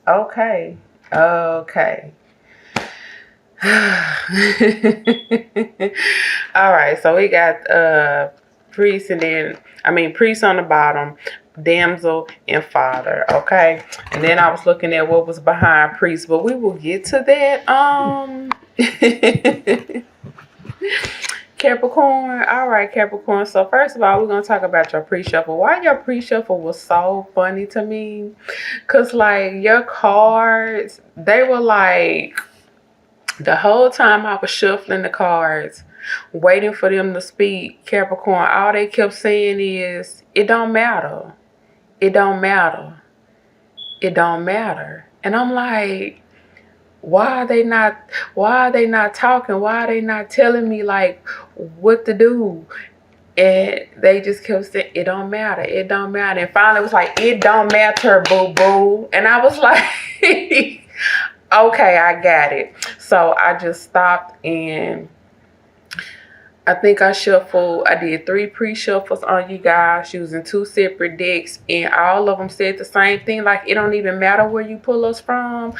Okay. Okay. All right, so we got priest and then priest on the bottom, damsel and father. Okay, and then I was looking at what was behind priest, but we will get to that. Capricorn. All right, Capricorn. So first of all, we're gonna talk about your pre-shuffle. Why your pre-shuffle was so funny to me? Cause like your cards, they were like the whole time I was shuffling the cards, waiting for them to speak, Capricorn, all they kept saying is, it don't matter. It don't matter. It don't matter. And I'm like, why are they not talking? Why are they not telling me like what to do? And they just kept saying, it don't matter. It don't matter. And finally it was like, it don't matter, boo boo. And I was like, okay, I got it. So I just stopped and I think I did 3 pre-shuffles on you guys using 2 separate decks, and all of them said the same thing, like it don't even matter where you pull us from.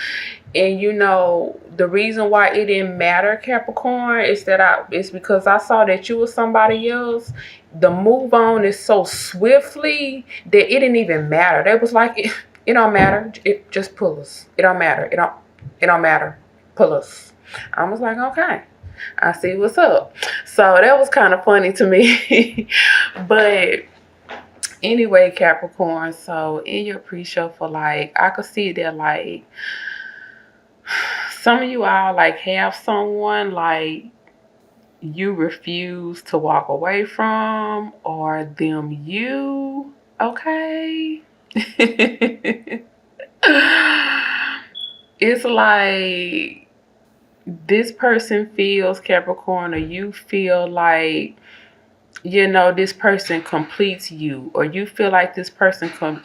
And you know, the reason why it didn't matter, Capricorn, is that it's because I saw that you were somebody else. The move on is so swiftly that it didn't even matter. They was like, it don't matter. It just pull us. It don't matter. It don't matter. Pull us. I was like, okay. I see what's up. So that was kind of funny to me. But anyway, Capricorn, so in your pre-shuffle, like I could see that like some of you all like have someone like you refuse to walk away from, or them you, okay? It's like this person feels, Capricorn, or you feel like, you know, this person completes you, or you feel like this person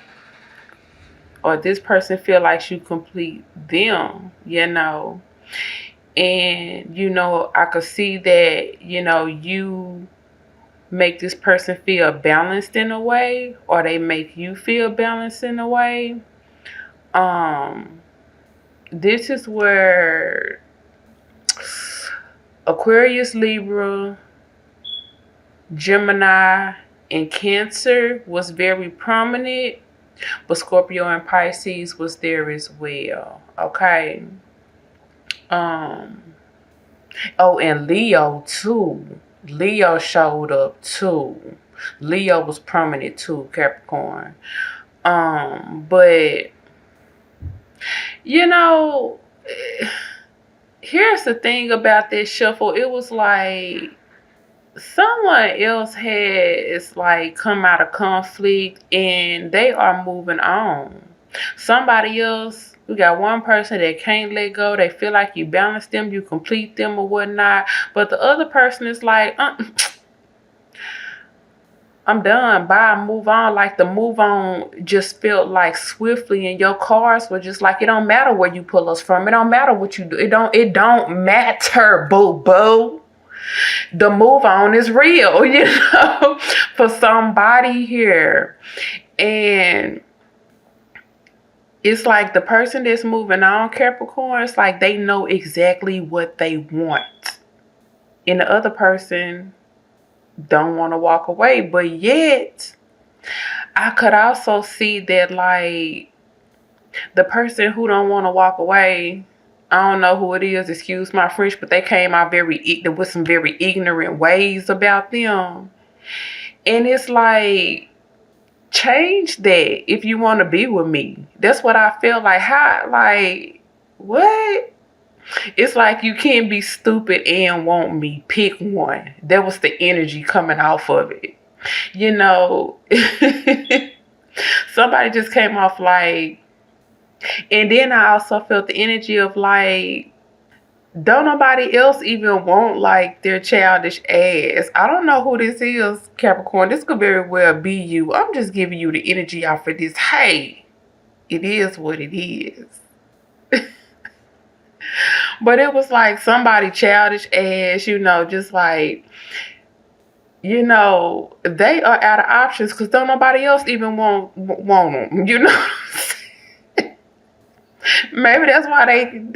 or this person feel like you complete them, you know. And you know, I could see that, you know, you make this person feel balanced in a way, or they make you feel balanced in a way. This is where Aquarius, Libra, Gemini, and Cancer was very prominent, but Scorpio and Pisces was there as well. Okay. Oh, and Leo too. Leo showed up too. Leo was prominent too, Capricorn. But you know, here's the thing about this shuffle. It was like someone else has like come out of conflict and they are moving on. Somebody else, we got one person that can't let go. They feel like you balance them, you complete them or whatnot. But the other person is like, I'm done. Bye. Move on. Like the move on just felt like swiftly, and your cards were just like, it don't matter where you pull us from. It don't matter what you do. It don't matter, boo boo. The move on is real, you know, for somebody here. And it's like the person that's moving on, Capricorn, it's like they know exactly what they want. And the other person don't want to walk away. But yet, I could also see that like the person who don't want to walk away, I don't know who it is, excuse my French, but they came out with some very ignorant ways about them. And it's like, change that if you want to be with me. That's what I feel like. How, like, what? It's like you can't be stupid and want me. Pick one. That was the energy coming off of it. You know, somebody just came off like, and then I also felt the energy of like, don't nobody else even want like their childish ass. I don't know who this is, Capricorn. This could very well be you. I'm just giving you the energy off of this. Hey, it is what it is. But it was like somebody childish ass, you know, just like, you know, they are out of options because don't nobody else even want them, you know. Maybe that's why they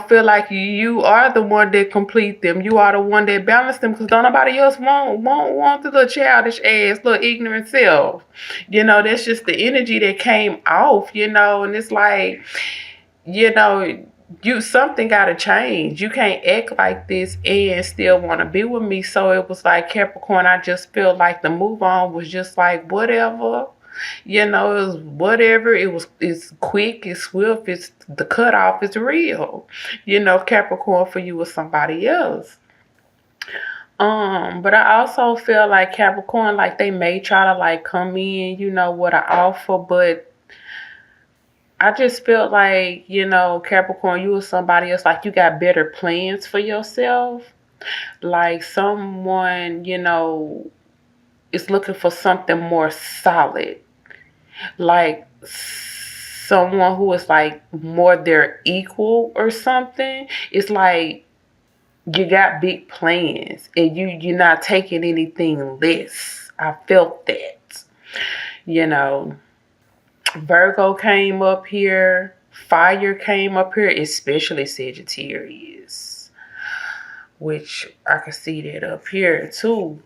feel like you are the one that complete them. You are the one that balance them, because don't nobody else want the little childish ass, little ignorant self. That's just the energy that came off. And it's like, you know, you something gotta change. You can't act like this and still want to be with me. So it was like, Capricorn, I just feel like the move on was just like whatever. It was whatever. It's quick, it's swift, it's the cutoff is real. Capricorn for you was somebody else. But I also feel like Capricorn, like they may try to like come in, with an offer, but I just felt like, Capricorn, you was somebody else, like you got better plans for yourself. Like someone, is looking for something more solid. Like someone who is like more their equal or something. It's like you got big plans and you're not taking anything less. I felt that. Virgo came up here. Fire came up here, especially Sagittarius, which I can see that up here too.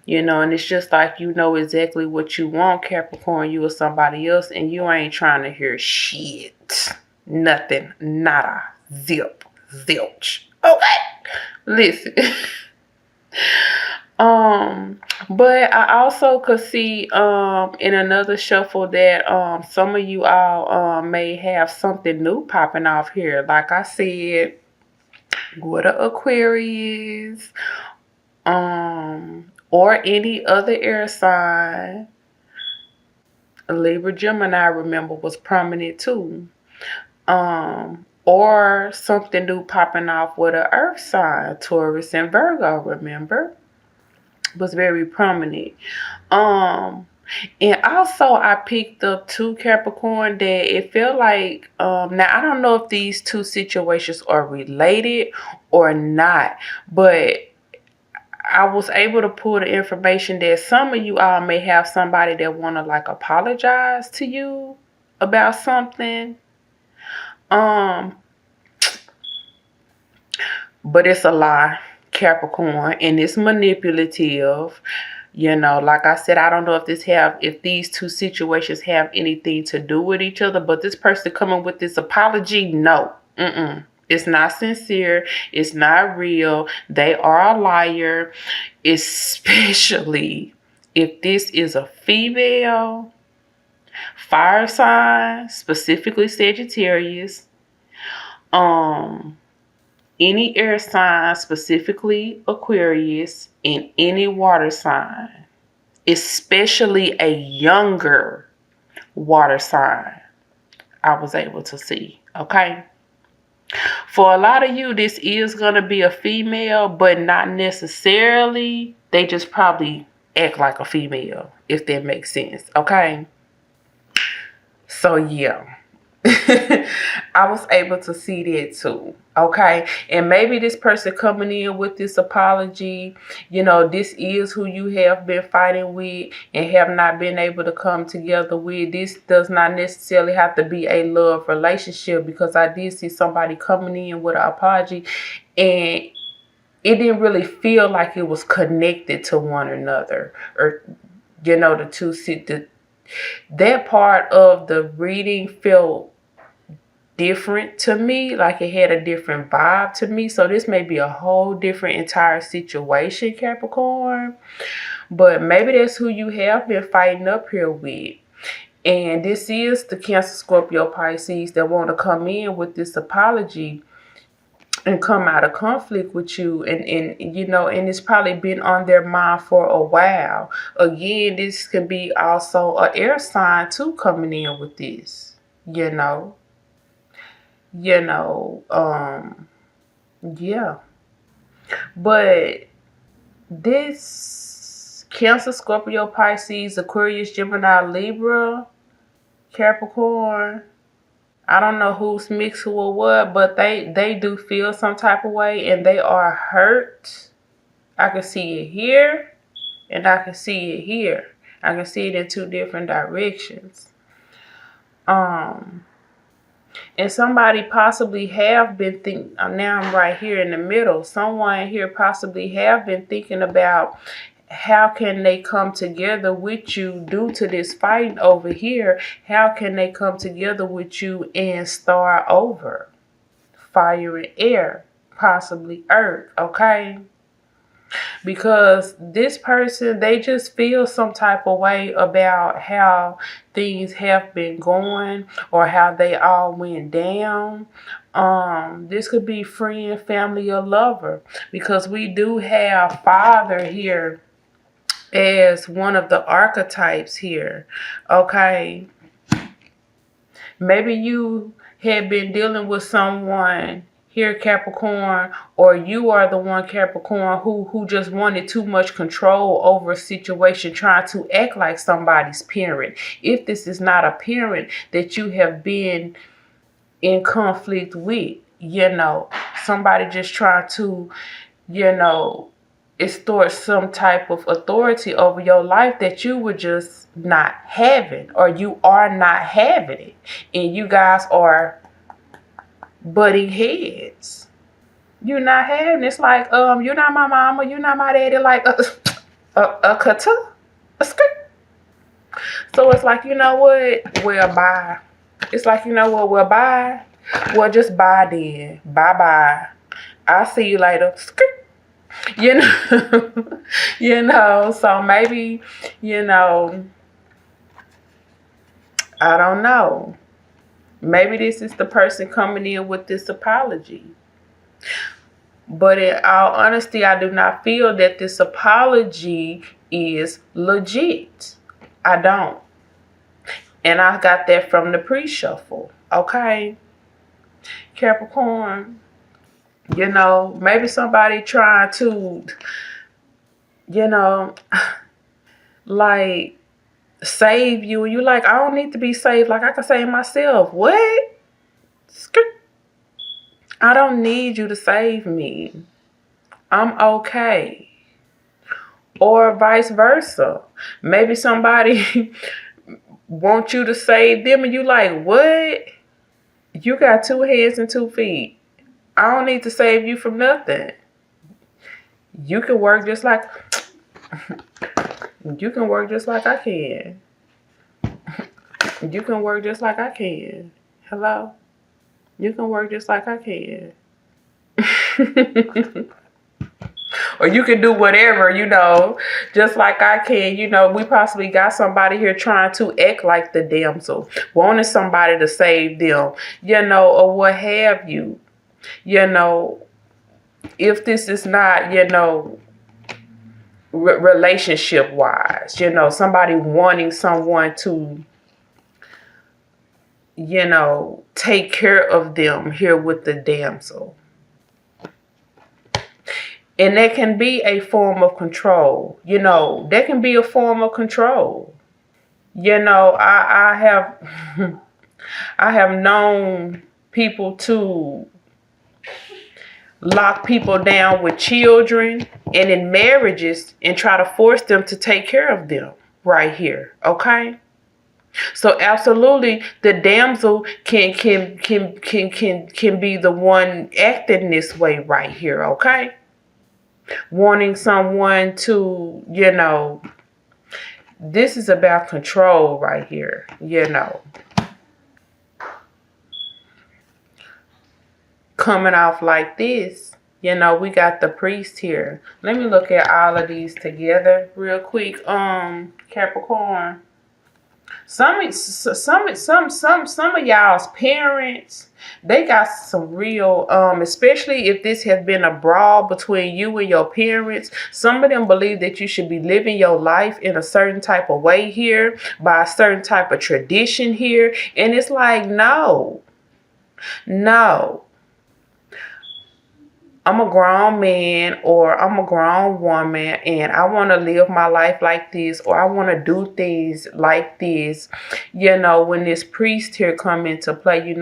And it's just like, exactly what you want, Capricorn. You or somebody else, and you ain't trying to hear shit. Nothing. Nada. Zip. Zilch. Okay. Listen. But I also could see in another shuffle that some of you all may have something new popping off here. Like I said, with an Aquarius, or any other air sign. Libra, Gemini, remember, was prominent too. Or something new popping off with an earth sign, Taurus and Virgo, remember, was very prominent. And also I picked up too, Capricorn, that it felt like, now I don't know if these two situations are related or not, but I was able to pull the information that some of you all may have somebody that want to like apologize to you about something. But it's a lie, Capricorn, and it's manipulative. Like I said, I don't know if these two situations have anything to do with each other, but this person coming with this apology, no. It's not sincere. It's not real. They are a liar, especially if this is a female fire sign, specifically Sagittarius, any air sign, specifically Aquarius, and any water sign, especially a younger water sign, I was able to see. Okay. For a lot of you, this is going to be a female, but not necessarily. They just probably act like a female, if that makes sense. Okay. So, yeah. I was able to see that too. Okay. And maybe this person coming in with this apology, this is who you have been fighting with and have not been able to come together with. This does not necessarily have to be a love relationship, because I did see somebody coming in with an apology and it didn't really feel like it was connected to one another, or the two that part of the reading felt different to me, like it had a different vibe to me. So this may be a whole different entire situation, Capricorn, but maybe that's who you have been fighting up here with. And this is the Cancer, Scorpio, Pisces that want to come in with this apology and come out of conflict with you, and it's probably been on their mind for a while. Again, this could be also an air sign too coming in with this. Yeah. But this Cancer, Scorpio, Pisces, Aquarius, Gemini, Libra, Capricorn, I don't know who's mixed with what, but they do feel some type of way and they are hurt. I can see it here and I can see it here. I can see it in two different directions. Um, and somebody possibly have been thinking, now I'm right here in the middle. Someone here possibly have been thinking about how can they come together with you due to this fight over here. How can they come together with you and start over? Fire and air, possibly earth, okay? Because this person, they just feel some type of way about how things have been going or how they all went down. This could be friend, family, or lover, because we do have father here as one of the archetypes here. Okay, maybe you had been dealing with someone here, Capricorn, or you are the one, Capricorn, who just wanted too much control over a situation, trying to act like somebody's parent. If this is not a parent that you have been in conflict with, somebody just trying to, you know, extort some type of authority over your life that you were just not having, or you are not having it, and you guys are butting heads. You're not having it. It's like, you're not my mama, you're not my daddy, like a kata, a skirt. So it's like, you know what? Well, bye. It's like, you know what? Well, bye. Well, just bye then. Bye bye. I'll see you later. Skirt. You know, so maybe, I don't know. Maybe this is the person coming in with this apology. But in all honesty, I do not feel that this apology is legit. I don't. And I got that from the pre-shuffle. Okay? Capricorn. Maybe somebody trying to, like, save you, and you like, I don't need to be saved, like I can save myself. What? I don't need you to save me. I'm okay. Or vice versa. Maybe somebody wants you to save them, and you like, what? You got 2 hands and 2 feet. I don't need to save you from nothing. You can work just like I can. You can work just like I can. Hello? You can work just like I can. Or you can do whatever, just like I can. We possibly got somebody here trying to act like the damsel, wanting somebody to save them, or what have you. If this is not, relationship wise, somebody wanting someone to, take care of them here with the damsel. And that can be a form of control. That can be a form of control. I have I have known people to lock people down with children and in marriages and try to force them to take care of them right here. Okay? So absolutely, the damsel can be the one acting this way right here. Okay? Wanting someone to, this is about control right here, Coming off like this, we got the priest here. Let me look at all of these together real quick. Capricorn. Some of y'all's parents, they got some real, especially if this has been a brawl between you and your parents. Some of them believe that you should be living your life in a certain type of way here, by a certain type of tradition here. And it's like, no. I'm a grown man or I'm a grown woman and I want to live my life like this, or I want to do things like this. When this priest here come into play,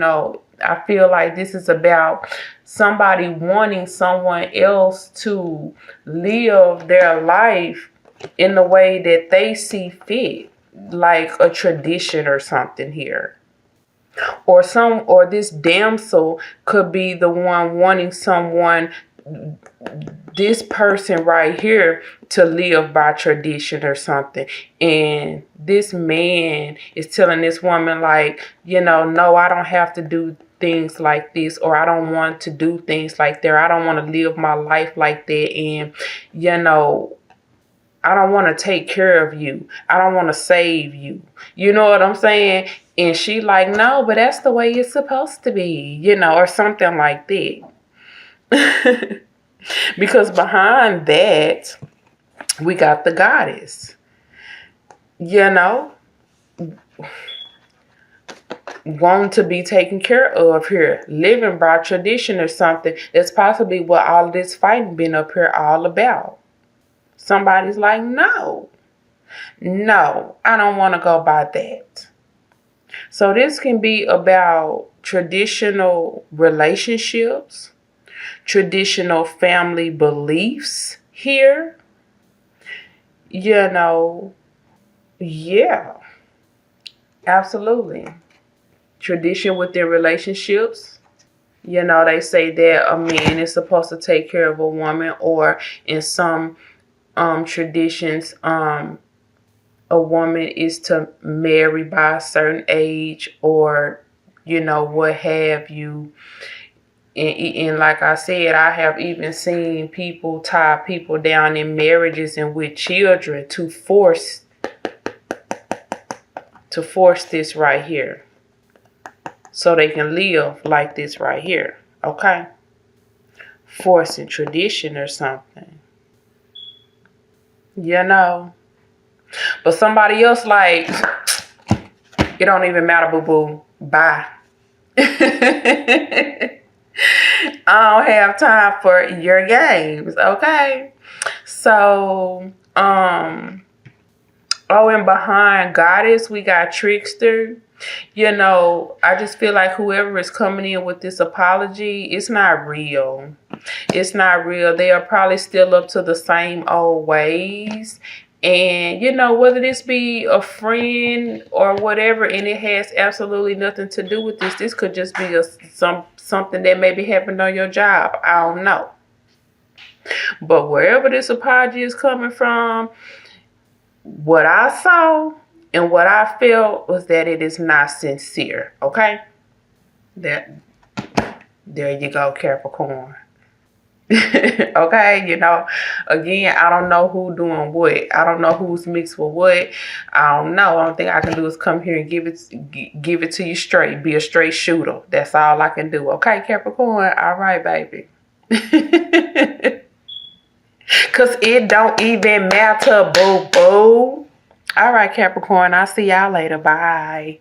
I feel like this is about somebody wanting someone else to live their life in the way that they see fit, like a tradition or something here. Or this damsel could be the one wanting someone, this person right here, to live by tradition or something. And this man is telling this woman, like, no, I don't have to do things like this, or I don't want to do things like that. I don't want to live my life like that. And, I don't want to take care of you. I don't want to save you. You know what I'm saying? And she like, no, but that's the way it's supposed to be, or something like that. Because behind that, we got the goddess. Want to be taken care of here, living by tradition or something. That's possibly what all this fighting been up here all about. Somebody's like, no, I don't want to go by that. So this can be about traditional relationships, traditional family beliefs here. Yeah, absolutely. Tradition within relationships. They say that a man is supposed to take care of a woman, or in some traditions, a woman is to marry by a certain age, or what have you. And like I said, I have even seen people tie people down in marriages and with children to force this right here, so they can live like this right here. Okay, forcing tradition or something. But somebody else like, it don't even matter, boo-boo. Bye. I don't have time for your games, okay? So, and behind goddess, we got trickster. I just feel like whoever is coming in with this apology, it's not real. It's not real. They are probably still up to the same old ways. And, whether this be a friend or whatever, and it has absolutely nothing to do with this. This could just be something that maybe happened on your job. I don't know. But wherever this apology is coming from, what I saw and what I felt was that it is not sincere. Okay? There you go, Capricorn. Okay, again, I don't know who doing what. I don't know who's mixed with what. I don't know. Only thing I can do is come here and give it to you straight. Be a straight shooter. That's all I can do. Okay, Capricorn? All right, baby. Because it don't even matter, boo-boo. All right, Capricorn. I'll see y'all later. Bye.